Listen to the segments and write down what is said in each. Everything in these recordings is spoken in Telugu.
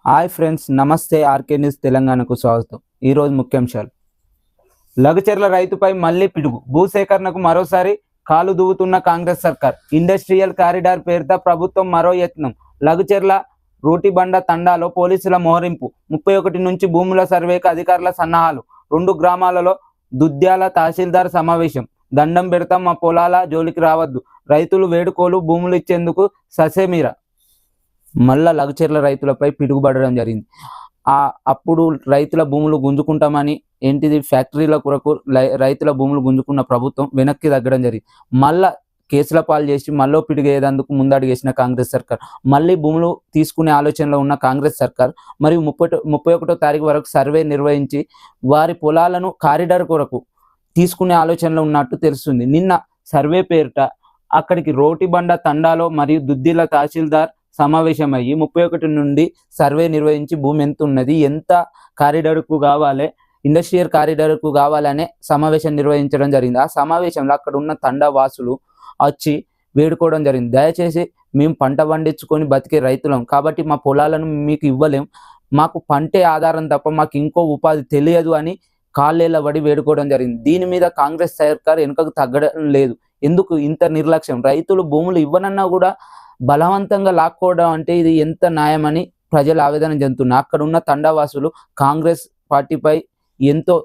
హాయ్ ఫ్రెండ్స్, నమస్తే. ఆర్కే న్యూస్ తెలంగాణకు స్వాగతం. ఈరోజు ముఖ్యాంశాలు. లగచర్ల రైతుపై మళ్లీ పిడుగు, భూసేకరణకు మరోసారి కాలు దువ్వుతున్న కాంగ్రెస్ సర్కార్. ఇండస్ట్రియల్ కారిడార్ పేరుతో ప్రభుత్వం మరో యత్నం. లగచర్ల రోటిబండ తండాలో పోలీసుల మోహరింపు. 31 నుంచి భూముల సర్వేకు అధికారుల సన్నాహాలు. 2 గ్రామాలలో దుద్యాల తహసీల్దార్ సమావేశం. దండం పెడతాం, మా పొలాల జోలికి రావద్దు. రైతులు వేడుకోలు, భూములు ఇచ్చేందుకు ససేమిరా. మళ్ళా లగచర్ల రైతులపై పిడుగుపడడం జరిగింది. అప్పుడు రైతుల భూములు గుంజుకుంటామని ఫ్యాక్టరీల కొరకు రైతుల భూములు గుంజుకున్న ప్రభుత్వం వెనక్కి తగ్గడం జరిగింది. మళ్ళా కేసుల పాలు చేసి మళ్ళీ పిడుగేదందుకు ముందడుగేసిన కాంగ్రెస్ సర్కార్, మళ్ళీ భూములు తీసుకునే ఆలోచనలో ఉన్న కాంగ్రెస్ సర్కార్ మరియు 31వ తారీఖు వరకు సర్వే నిర్వహించి వారి పొలాలను కారిడార్ కొరకు తీసుకునే ఆలోచనలో ఉన్నట్టు తెలుస్తుంది. నిన్న సర్వే పేరిట అక్కడికి రోటిబండ తండాలో మరియు దుద్దిల తహసీల్దార్ సమావేశమయ్యి 31 నుండి సర్వే నిర్వహించి భూమి ఎంత ఉన్నది, ఎంత కారిడార్కు కావాలి, ఇండస్ట్రియల్ కారిడార్కు కావాలనే సమావేశం నిర్వహించడం జరిగింది. ఆ సమావేశంలో అక్కడ ఉన్న తండా వాసులు వచ్చి వేడుకోవడం జరిగింది. దయచేసి మేము పంట పండించుకొని బతికే రైతులం కాబట్టి మా పొలాలను మీకు ఇవ్వలేం, మాకు పంటే ఆధారం తప్ప మాకు ఇంకో ఉపాధి తెలియదు అని కాళ్ళేళ్ళబడి వేడుకోవడం జరిగింది. దీని మీద కాంగ్రెస్ సర్కార్ వెనుకకు తగ్గడం లేదు. ఎందుకు ఇంత నిర్లక్ష్యం? రైతులు భూములు ఇవ్వనన్నా కూడా బలవంతంగా లాక్కోవడం అంటే ఇది ఎంత న్యాయమని ప్రజలు ఆవేదన చెందుతున్నారు. అక్కడ ఉన్న తండావాసులు కాంగ్రెస్ పార్టీపై ఎంతో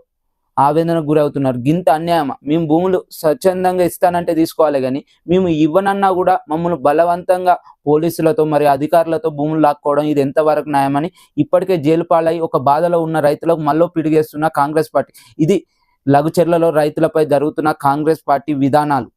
ఆవేదనకు గురవుతున్నారు. గింత అన్యాయమా? మేము భూములు స్వచ్ఛందంగా ఇస్తానంటే తీసుకోవాలి, కానీ మేము ఇవ్వనన్నా కూడా మమ్మల్ని బలవంతంగా పోలీసులతో మరి అధికారులతో భూములు లాక్కోవడం ఇది ఎంతవరకు న్యాయమని ఇప్పటికే జైలు పాలై ఒక బాధలో ఉన్న రైతులకు మళ్ళీ పిడిగేస్తున్న కాంగ్రెస్ పార్టీ. ఇది లగచర్లలో రైతులపై జరుగుతున్న కాంగ్రెస్ పార్టీ విధానాలు.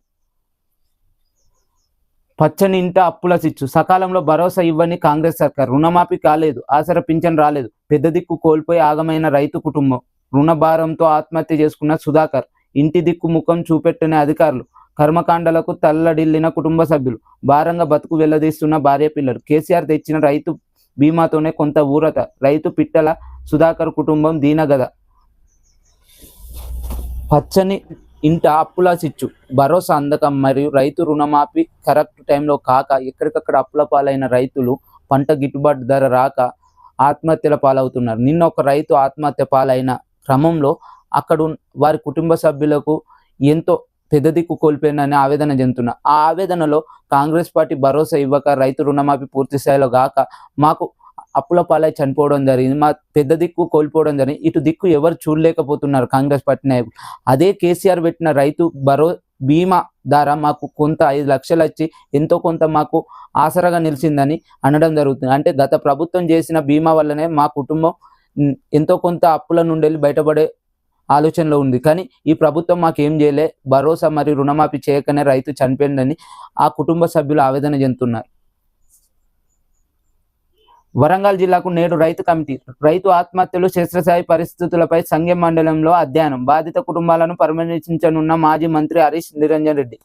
పచ్చని ఇంట అప్పుల చిచ్చు, సకాలంలో భరోసా ఇవ్వని కాంగ్రెస్ సర్కార్. రుణమాఫీ కాలేదు, ఆసరా పింఛన్ రాలేదు, పెద్ద దిక్కు కోల్పోయి ఆగమైన రైతు కుటుంబం. రుణభారంతో ఆత్మహత్య చేసుకున్న సుధాకర్. ఇంటి దిక్కు ముఖం చూపెట్టని అధికారులు. కర్మకాండలకు తల్లడిల్లిన కుటుంబ సభ్యులు. భారంగా బతుకు వెల్లదీస్తున్న భార్య పిల్లలు. కేసీఆర్ తెచ్చిన రైతు బీమాతోనే కొంత ఊరట. రైతు పిట్టల సుధాకర్ కుటుంబం దీనగద. పచ్చని ఇంట అప్పుల చిచ్చు, భరోసా అందకం మరియు రైతు రుణమాఫీ కరెక్ట్ టైంలో కాక ఎక్కడికక్కడ అప్పుల పాలైన రైతులు పంట గిట్టుబాటు ధర రాక ఆత్మహత్యల పాలవుతున్నారు. నిన్న ఒక రైతు ఆత్మహత్య పాలైన క్రమంలో అక్కడ వారి కుటుంబ సభ్యులకు ఎంతో పెద్ద దిక్కు కోల్పోయిందని ఆవేదన చెందుతున్నారు. ఆ ఆవేదనలో కాంగ్రెస్ పార్టీ భరోసా ఇవ్వక రైతు రుణమాఫీ పూర్తి స్థాయిలో కాక మాకు అప్పుల పాలై చనిపోవడం జరిగింది, మా పెద్ద దిక్కు కోల్పోవడం జరిగింది. ఇటు దిక్కు ఎవరు చూడలేకపోతున్నారు కాంగ్రెస్ పార్టీ నాయకులు. అదే కేసీఆర్ పెట్టిన రైతు బీమా ద్వారా మాకు కొంత 5 లక్షలు వచ్చి ఎంతో కొంత మాకు ఆసరాగా నిలిచిందని అనడం జరుగుతుంది. అంటే గత ప్రభుత్వం చేసిన బీమా వల్లనే మా కుటుంబం ఎంతో కొంత అప్పుల నుండి బయటపడే ఆలోచనలో ఉంది. కానీ ఈ ప్రభుత్వం మాకేం చేయలే, భరోసా మరియు రుణమాఫీ చేయకనే రైతు చనిపోయిందని ఆ కుటుంబ సభ్యులు ఆవేదన చెందుతున్నారు. వరంగల్ జిల్లాకు నేడు రైతు కమిటీ. రైతు ఆత్మహత్యలు, క్షేత్రస్థాయి పరిస్థితులపై సంఘం మండలంలో అధ్యయనం. బాధిత కుటుంబాలను పరామర్శించనున్న మాజీ మంత్రి హరీష్ నిరంజన్ రెడ్డి.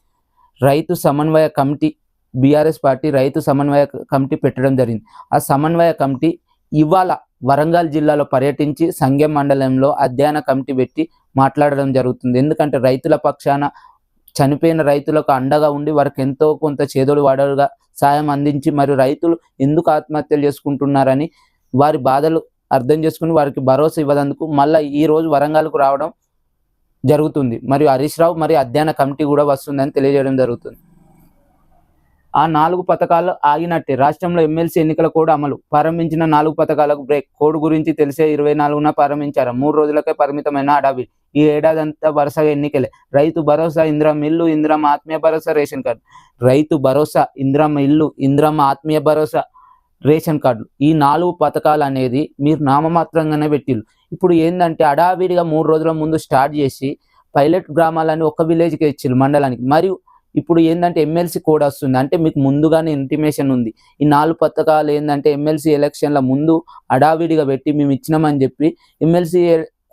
రైతు సమన్వయ కమిటీ, బీఆర్ఎస్ పార్టీ రైతు సమన్వయ కమిటీ పెట్టడం జరిగింది. ఆ సమన్వయ కమిటీ ఇవాళ వరంగల్ జిల్లాలో పర్యటించి సంఘం మండలంలో అధ్యయన కమిటీ పెట్టి మాట్లాడడం జరుగుతుంది. ఎందుకంటే రైతుల పక్షాన చనిపోయిన రైతులకు అండగా ఉండి వారికి ఎంతో కొంత చేదోడు వాడలుగా సాయం అందించి మరియు రైతులు ఎందుకు ఆత్మహత్యలు చేసుకుంటున్నారని వారి బాధలు అర్థం చేసుకుని వారికి భరోసా ఇవ్వదందుకు మళ్ళీ ఈ రోజు వరంగల్కు రావడం జరుగుతుంది. మరియు హరీష్ రావు మరియు అధ్యయన కమిటీ కూడా వస్తుందని తెలియజేయడం జరుగుతుంది. ఆ 4 పథకాలు ఆగినట్టే. రాష్ట్రంలో ఎమ్మెల్సీ ఎన్నికల కోడ్ అమలు. ప్రారంభించిన 4 పథకాలకు బ్రేక్. కోడ్ గురించి తెలిసే 24న ప్రారంభించారు. 3 రోజులకే పరిమితమైన అడవి. ఈ ఏడాదంతా వరుసగా ఎన్నికలే. రైతు భరోసా, ఇందిరమ్మ ఇల్లు, ఇందిరమ్మ ఆత్మీయ భరోసా, రేషన్ కార్డు. రైతు భరోసా, ఇందిరమ్మ ఇల్లు, ఇందిరమ్మ ఆత్మీయ భరోసా, రేషన్ కార్డులు. ఈ 4 పథకాలు అనేది మీరు నామమాత్రంగానే పెట్టిళ్ళు. ఇప్పుడు ఏంటంటే అడావిడిగా 3 రోజుల ముందు స్టార్ట్ చేసి పైలట్ గ్రామాలని ఒక విలేజ్కి ఇచ్చిళ్ళు, మండలానికి. మరియు ఇప్పుడు ఏంటంటే ఎమ్మెల్సీ కోడ్ వస్తుంది, అంటే మీకు ముందుగానే ఇంటిమేషన్ ఉంది. ఈ 4 పథకాలు ఏంటంటే ఎమ్మెల్సీ ఎలక్షన్ల ముందు అడావిడిగా పెట్టి మేము ఇచ్చినామని చెప్పి ఎమ్మెల్సీ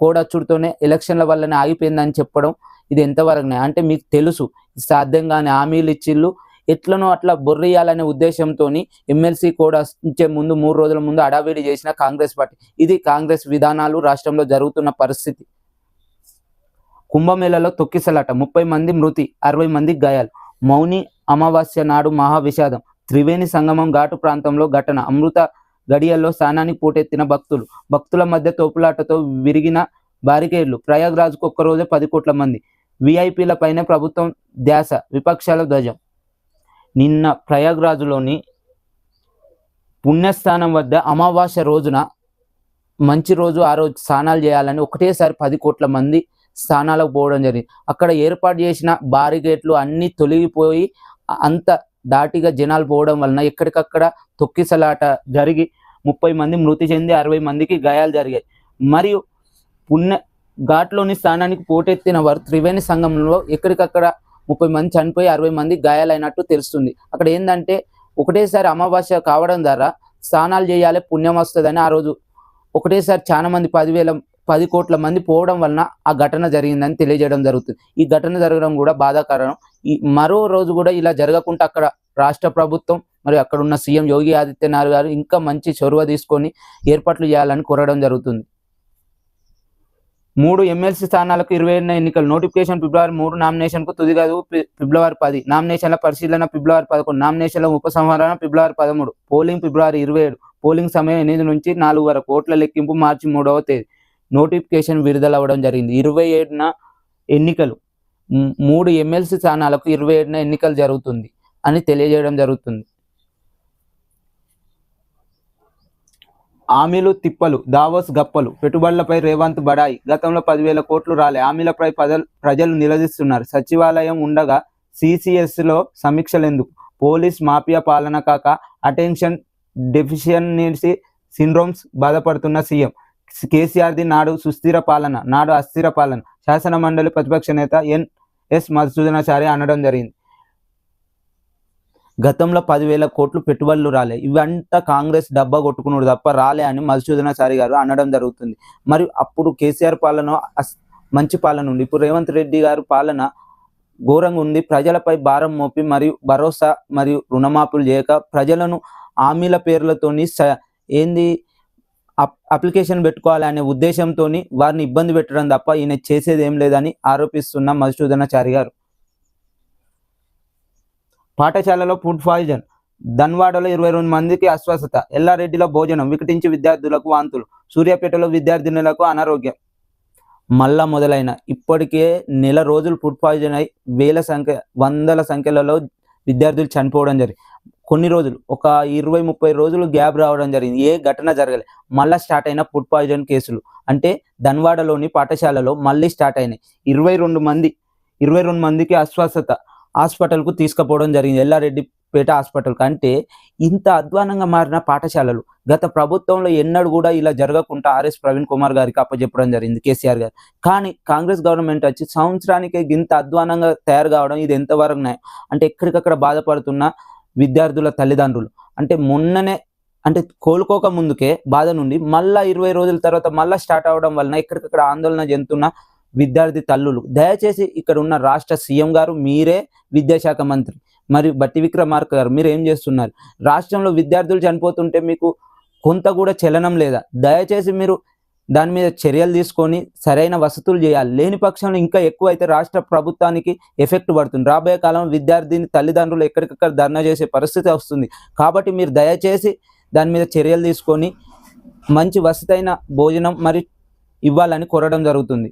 కోడ్ అచ్చుడుతోనే ఎలక్షన్ల వల్లనే ఆగిపోయిందని చెప్పడం ఇది ఎంతవరకు? అంటే మీకు తెలుసు సాధ్యంగానే హామీలు ఇచ్చిళ్ళు, ఎట్లనో అట్లా బొర్రియాలనే ఉద్దేశంతో ఎమ్మెల్సీ కోడ్ ఇచ్చే ముందు 3 రోజుల ముందు అడావిడి చేసిన కాంగ్రెస్ పార్టీ. ఇది కాంగ్రెస్ విధానాలు రాష్ట్రంలో జరుగుతున్న పరిస్థితి. కుంభమేళలో తొక్కిసలాట, 30 మంది మృతి, 60 మందికి గాయాలు. మౌని అమావాస్య నాడు మహా విషాదం. త్రివేణి సంగమం ఘాటు ప్రాంతంలో ఘటన. అమృత గడియల్లో స్నానానికి పోటెత్తిన భక్తుల మధ్య తోపులాటతో విరిగిన బారికేడ్లు. ప్రయాగ్రాజ్కు ఒక్కరోజే 10 కోట్ల మంది. విఐపీల పైనే ప్రభుత్వం ధ్యాస, విపక్షాల ధ్వజం. నిన్న ప్రయాగ్రాజ్లోని పుణ్యస్థానం వద్ద అమావాస్య రోజున మంచి రోజు, ఆ రోజు స్నానాలు చేయాలని ఒకటేసారి 10 కోట్ల మంది స్థానాలకు పోవడం జరిగింది. అక్కడ ఏర్పాటు చేసిన బారిగేట్లు అన్నీ తొలగిపోయి అంత దాటిగా జనాలు పోవడం వలన ఎక్కడికక్కడ తొక్కిసలాట జరిగి 30 మంది మృతి చెంది 60 మందికి గాయాలు జరిగాయి. మరియు పుణ్య ఘాట్లోని స్థానానికి పోటెత్తిన వారు త్రివేణి సంఘంలో ఎక్కడికక్కడ 30 మంది చనిపోయి 60 మంది గాయాలైనట్టు తెలుస్తుంది. అక్కడ ఏంటంటే ఒకటేసారి అమావాస్య కావడం ద్వారా స్నానాలు చేయాలి, పుణ్యం వస్తుందని ఆ రోజు ఒకటేసారి చాలా మంది 10 కోట్ల మంది పోవడం వలన ఆ ఘటన జరిగిందని తెలియజేయడం జరుగుతుంది. ఈ ఘటన జరగడం కూడా బాధాకరం. ఈ మరో రోజు కూడా ఇలా జరగకుండా అక్కడ రాష్ట్ర ప్రభుత్వం మరియు అక్కడ ఉన్న సీఎం యోగి ఆదిత్యనాథ్ గారు ఇంకా మంచి చొరవ తీసుకొని ఏర్పాట్లు చేయాలని కోరడం జరుగుతుంది. 3 ఎమ్మెల్సీ స్థానాలకు 27 ఎన్నికలు. నోటిఫికేషన్ ఫిబ్రవరి 3, నామినేషన్కు తుది గడువు ఫిబ్రవరి 10, నామినేషన్ల పరిశీలన ఫిబ్రవరి 11, నామినేషన్ల ఉపసంహరణ ఫిబ్రవరి 13, పోలింగ్ ఫిబ్రవరి 27, పోలింగ్ సమయం 8 నుంచి 4 వరకు, ఓట్ల లెక్కింపు మార్చి 3వ తేదీ. నోటిఫికేషన్ విడుదలవ్వడం జరిగింది. 27న ఎన్నికలు. 3 ఎమ్మెల్సీ స్థానాలకు 27న ఎన్నికలు జరుగుతుంది అని తెలియజేయడం జరుగుతుంది. హామీలు తిప్పలు, దావోస్ గప్పలు, పెట్టుబడులపై రేవంత్ బడాయి. గతంలో 10,000 కోట్లు రాలే. హామీలపై ప్రజలు నిలదీస్తున్నారు. సచివాలయం ఉండగా సిసిఎస్లో సమీక్షలెందుకు? పోలీస్ మాఫియా పాలన కాక అటెన్షన్ డెఫిషియన్సీ సిండ్రోమ్స్ బాధపడుతున్న సీఎం కేసీఆర్ది నాడు సుస్థిర పాలన, నాడు అస్థిర పాలన. శాసన మండలి ప్రతిపక్ష నేత ఎన్.ఎస్. మధుసూదనాచారి అనడం జరిగింది. గతంలో 10,000 కోట్లు పెట్టుబడులు రాలే, ఇవంతా కాంగ్రెస్ డబ్బా కొట్టుకున్నాడు తప్ప రాలే అని మధుసూదనాచారి గారు అనడం జరుగుతుంది. మరియు అప్పుడు కేసీఆర్ పాలన మంచి పాలన ఉంది. ఇప్పుడు రేవంత్ రెడ్డి గారు పాలన ఘోరంగా ఉంది. ప్రజలపై భారం మోపి మరియు భరోసా మరియు రుణమాఫీలు చేయక ప్రజలను హామీల పేర్లతోని అప్లికేషన్ పెట్టుకోవాలి అనే ఉద్దేశంతో వారిని ఇబ్బంది పెట్టడం తప్ప ఈయన చేసేది ఏం లేదని ఆరోపిస్తున్న మధుసూదనాచారి గారు. పాఠశాలలో ఫుడ్ పాయిజన్. ధన్వాడలో 22 మందికి అస్వస్థత. ఎల్లారెడ్డిలో భోజనం వికటించి విద్యార్థులకు వాంతులు. సూర్యాపేటలో విద్యార్థినులకు అనారోగ్యం. మళ్ళా మొదలైన ఇప్పటికే నెల రోజులు ఫుడ్ పాయిజన్ అయి వందల సంఖ్యలలో విద్యార్థులు చనిపోవడం జరిగింది. కొన్ని రోజులు ఒక 20-30 రోజులు గ్యాప్ రావడం జరిగింది. ఏ ఘటన జరగలేదు. మళ్ళీ స్టార్ట్ అయిన ఫుడ్ పాయిజన్ కేసులు. అంటే ధన్వాడలోని పాఠశాలలో మళ్ళీ స్టార్ట్ అయినాయి. 22 మందికి అస్వస్థత. హాస్పిటల్కు తీసుకుపోవడం జరిగింది, ఎల్లారెడ్డిపేట హాస్పిటల్కి. అంటే ఇంత అధ్వానంగా మారిన పాఠశాలలు గత ప్రభుత్వంలో ఎన్నడూ కూడా ఇలా జరగకుండా ఆర్ఎస్ ప్రవీణ్ కుమార్ గారికి అప్పచెప్పడం జరిగింది కేసీఆర్ గారు. కానీ కాంగ్రెస్ గవర్నమెంట్ వచ్చి సంవత్సరానికి ఇంత అధ్వానంగా తయారు కావడం ఇది ఎంతవరకు న్యాయం? అంటే ఎక్కడికక్కడ బాధపడుతున్న విద్యార్థుల తల్లిదండ్రులు అంటే మొన్ననే అంటే కోలుకోక ముందుకే బాధ నుండి మళ్ళీ 20 రోజుల తర్వాత మళ్ళీ స్టార్ట్ అవ్వడం వలన ఎక్కడికక్కడ ఆందోళన చెందుతున్న విద్యార్థి తల్లులు. దయచేసి ఇక్కడ ఉన్న రాష్ట్ర సీఎం గారు, మీరే విద్యాశాఖ మంత్రి మరియు బట్టి విక్రమార్క గారు, మీరు ఏం చేస్తున్నారు? రాష్ట్రంలో విద్యార్థులు చనిపోతుంటే మీకు కొంత కూడా చలనం లేదా? దయచేసి మీరు దాని మీద చర్యలు తీసుకొని సరైన వసతులు చేయాలి. లేని పక్షంలో ఇంకా ఎక్కువ అయితే రాష్ట్ర ప్రభుత్వానికి ఎఫెక్ట్ పడుతుంది. రాబోయే కాలంలో విద్యార్థిని తల్లిదండ్రులు ఎక్కడికక్కడ ధర్నా చేసే పరిస్థితి వస్తుంది. కాబట్టి మీరు దయచేసి దాని మీద చర్యలు తీసుకొని మంచి వసతైన భోజనం మరి ఇవ్వాలని కోరడం జరుగుతుంది.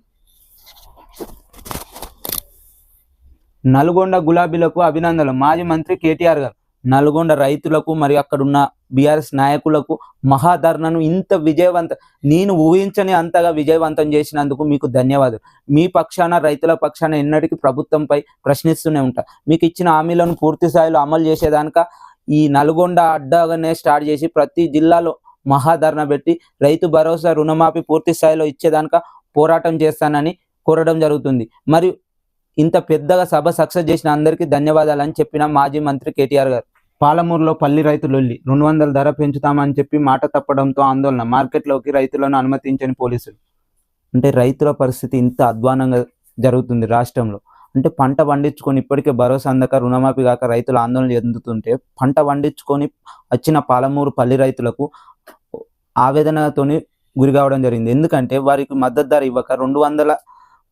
నల్గొండ గులాబీలకు అభినందనలు. మాజీ మంత్రి కేటీఆర్ గారు నల్గొండ రైతులకు మరియు అక్కడున్న బీఆర్ఎస్ నాయకులకు మహాధర్నాను ఇంత నేను ఊహించని అంతగా విజయవంతం చేసినందుకు మీకు ధన్యవాదాలు. మీ పక్షాన, రైతుల పక్షాన ఎన్నటికీ ప్రభుత్వంపై ప్రశ్నిస్తూనే ఉంటా. మీకు ఇచ్చిన హామీలను పూర్తి స్థాయిలో అమలు చేసేదానిక ఈ నల్గొండ అడ్డాగానే స్టార్ట్ చేసి ప్రతి జిల్లాలో మహాధర్నా పెట్టి రైతు భరోసా, రుణమాఫీ పూర్తి స్థాయిలో ఇచ్చేదానిక పోరాటం చేస్తానని కోరడం జరుగుతుంది. మరియు ఇంత పెద్దగా సభ సక్సెస్ చేసిన అందరికీ ధన్యవాదాలు అని చెప్పిన మాజీ మంత్రి కేటీఆర్ గారు. పాలమూరులో పల్లి రైతులొల్లి. 200 ధర పెంచుతామని చెప్పి మాట తప్పడంతో ఆందోళన. మార్కెట్లోకి రైతులను అనుమతించని పోలీసులు. అంటే రైతుల పరిస్థితి ఇంత అధ్వానంగా జరుగుతుంది రాష్ట్రంలో. అంటే పంట పండించుకొని ఇప్పటికే భరోసా అందక రుణమాఫీ కాక రైతులు ఆందోళన చెందుతుంటే పంట పండించుకొని వచ్చిన పాలమూరు పల్లి రైతులకు ఆవేదనతోని గురి కావడం జరిగింది. ఎందుకంటే వారికి మద్దతు ధర ఇవ్వక 200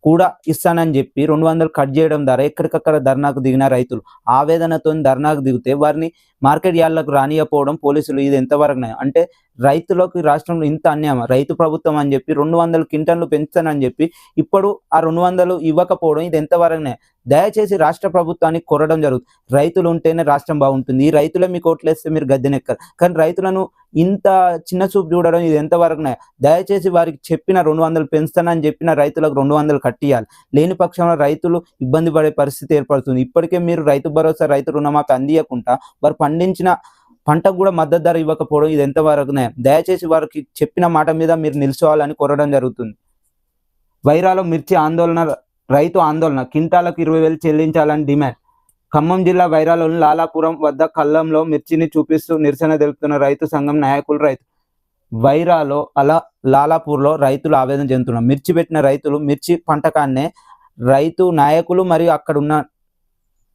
కూడా ఇస్తానని చెప్పి 200 కట్ చేయడం ద్వారా ఎక్కడికక్కడ ధర్నాకు దిగిన రైతులు ఆవేదనతో ధర్నాకు దిగితే వారిని మార్కెట్ యార్డులకు రానియకపోవడం పోలీసులు ఇది ఎంతవరకు అంటే రైతులకు రాష్ట్రంలో ఇంత అన్యాయం, రైతు ప్రభుత్వం అని చెప్పి 200 క్వింటన్లు పెంచుతానని చెప్పి ఇప్పుడు ఆ 200 ఇవ్వకపోవడం ఇది ఎంతవరకునే. దయచేసి రాష్ట్ర ప్రభుత్వాన్ని కోరడం జరుగుతుంది. రైతులు ఉంటేనే రాష్ట్రం బాగుంటుంది. ఈ రైతులే మీకు ఓట్లేస్తే మీరు గద్దెనెక్కరు, కానీ రైతులను ఇంత చిన్న చూపు చూడడం ఇది ఎంతవరకునే. దయచేసి వారికి చెప్పిన 200 పెంచుతానని చెప్పిన రైతులకు 200 కట్టియాలి. లేని పక్షంలో రైతులు ఇబ్బంది పడే పరిస్థితి ఏర్పడుతుంది. ఇప్పటికే మీరు రైతు భరోసా, రైతు రుణమాఫీ అందియకుండా వారు పండించిన పంటకు కూడా మద్దతు ధర ఇవ్వకపోవడం ఇది ఎంతవరకునే. దయచేసి వారికి చెప్పిన మాట మీద మీరు నిల్చోవాలని కోరడం జరుగుతుంది. వైరాలో మిర్చి ఆందోళన, రైతు ఆందోళన, క్వింటాలకు 20,000 చెల్లించాలని డిమాండ్. ఖమ్మం జిల్లా వైరాలోని లాలాపురం వద్ద కళ్ళంలో మిర్చిని చూపిస్తూ నిరసన తెలుపుతున్న రైతు సంఘం నాయకులు. వైరాలో లాలాపూర్లో రైతులు ఆవేదన చెందుతున్నారు. మిర్చి పెట్టిన రైతులు మిర్చి పంటకాన్నే రైతు నాయకులు మరియు అక్కడ ఉన్న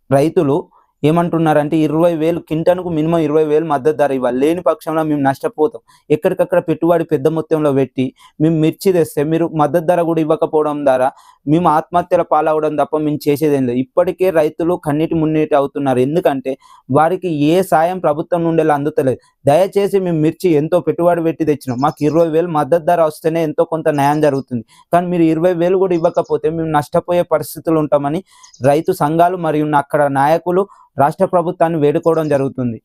రైతులు ఏమంటున్నారంటే 20,000 క్వింటన్కు మినిమం 20,000 మద్దతు ధర ఇవ్వాలి. లేని పక్షంలో మేము నష్టపోతాం. ఎక్కడికక్కడ పెట్టుబడి పెద్ద మొత్తంలో పెట్టి మేము మిర్చి తెస్తే మీరు మద్దతు ధర కూడా ఇవ్వకపోవడం ద్వారా మేము ఆత్మహత్యల పాలవడం తప్ప మేము చేసేదేం లేదు. ఇప్పటికే రైతులు కన్నీటి మున్నీటి అవుతున్నారు. ఎందుకంటే వారికి ఏ సాయం ప్రభుత్వం నుండి అందుతలేదు. దయచేసి మేము మిర్చి ఎంతో పెట్టుబడి పెట్టి తెచ్చినాం, మాకు 20,000 మద్దతు ధర వస్తేనే ఎంతో కొంత న్యాయం జరుగుతుంది. కానీ మీరు 20,000 కూడా ఇవ్వకపోతే మేము నష్టపోయే పరిస్థితులు ఉంటామని రైతు సంఘాలు మరియు అక్కడ నాయకులు రాష్ట్ర ప్రభుత్వాన్ని వేడుకోవడం జరుగుతుంది.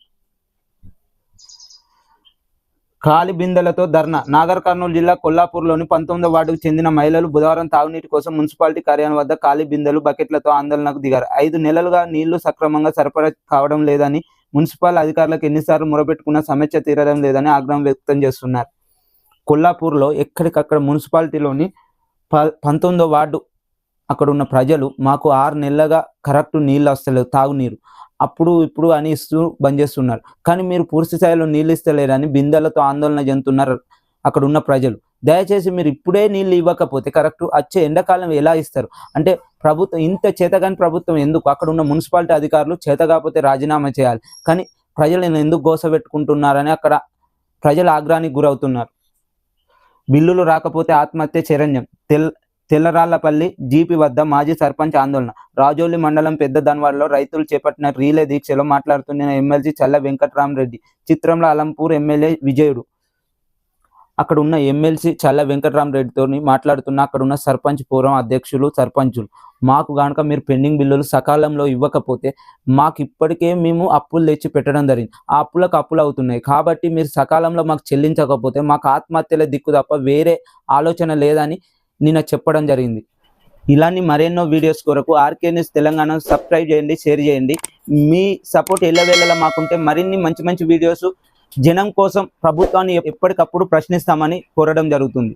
ఖాళీ బిందెలతో ధర్నా. నాగర్ కర్నూలు జిల్లా కొల్లాపూర్లోని 19వ వార్డుకు చెందిన మహిళలు బుధవారం తాగునీటి కోసం మున్సిపాలిటీ కార్యాలయం వద్ద ఖాళీ బిందెలు, బకెట్లతో ఆందోళనకు దిగారు. 5 నెలలుగా నీళ్లు సక్రమంగా సరఫరా కావడం లేదని, మున్సిపల్ అధికారులకు ఎన్నిసార్లు మొరపెట్టుకున్నా సమస్య తీరడం లేదని ఆగ్రహం వ్యక్తం చేస్తున్నారు. కొల్లాపూర్లో ఎక్కడికక్కడ మున్సిపాలిటీలోని 19వ వార్డు అక్కడ ఉన్న ప్రజలు మాకు 6 నెలలుగా కరెక్ట్ నీళ్ళు వస్తలేవు, తాగునీరు అప్పుడు ఇప్పుడు అని ఇస్తూ బంద్ చేస్తున్నారు. కానీ మీరు పూర్తి స్థాయిలో నీళ్ళు ఇస్తలేరని బిందెలతో ఆందోళన చెందుతున్నారు అక్కడ ఉన్న ప్రజలు. దయచేసి మీరు ఇప్పుడే నీళ్ళు ఇవ్వకపోతే కరెక్ట్ వచ్చే ఎండాకాలం ఎలా ఇస్తారు? అంటే ప్రభుత్వం ఇంత చేతగాని ప్రభుత్వం ఎందుకు? అక్కడ ఉన్న మున్సిపాలిటీ అధికారులు చేత కాకపోతే రాజీనామా చేయాలి. కానీ ప్రజలను ఎందుకు గోసపెట్టుకుంటున్నారని అక్కడ ప్రజలు ఆగ్రహానికి గురవుతున్నారు. బిల్లులు రాకపోతే ఆత్మహత్య చరణ్యం. తెల్లరాళ్లపల్లి జీపీ వద్ద మాజీ సర్పంచ్ ఆందోళన. రాజోలి మండలం పెద్ద దన్వాడలో రైతులు చేపట్టిన రీలే దీక్షలో మాట్లాడుతున్న ఎమ్మెల్సీ చల్ల వెంకట్రామరెడ్డి. చిత్రంలో అలంపూర్ ఎమ్మెల్యే విజయుడు. అక్కడ ఉన్న ఎమ్మెల్సీ చల్ల వెంకట్రామరెడ్డితో మాట్లాడుతున్న అక్కడ ఉన్న సర్పంచ్ పూర్వం అధ్యక్షులు, సర్పంచులు మాకు కనుక మీరు పెండింగ్ బిల్లులు సకాలంలో ఇవ్వకపోతే మాకు ఇప్పటికే మేము అప్పులు తెచ్చి పెట్టడం జరిగింది, ఆ అప్పులకు అప్పులు అవుతున్నాయి. కాబట్టి మీరు సకాలంలో మాకు చెల్లించకపోతే మాకు ఆత్మహత్యల దిక్కు తప్ప వేరే ఆలోచన లేదని నిన్న చెప్పడం జరిగింది. ఇలాంటి మరెన్నో వీడియోస్ కొరకు ఆర్కే న్యూస్ తెలంగాణ సబ్స్క్రైబ్ చేయండి, షేర్ చేయండి. మీ సపోర్ట్ ఎల్లవేళలా మాకుంటే మరిన్ని మంచి మంచి వీడియోస్ జనం కోసం ప్రభుత్వాన్ని ఎప్పటికప్పుడు ప్రశ్నిస్తామని కోరడం జరుగుతుంది.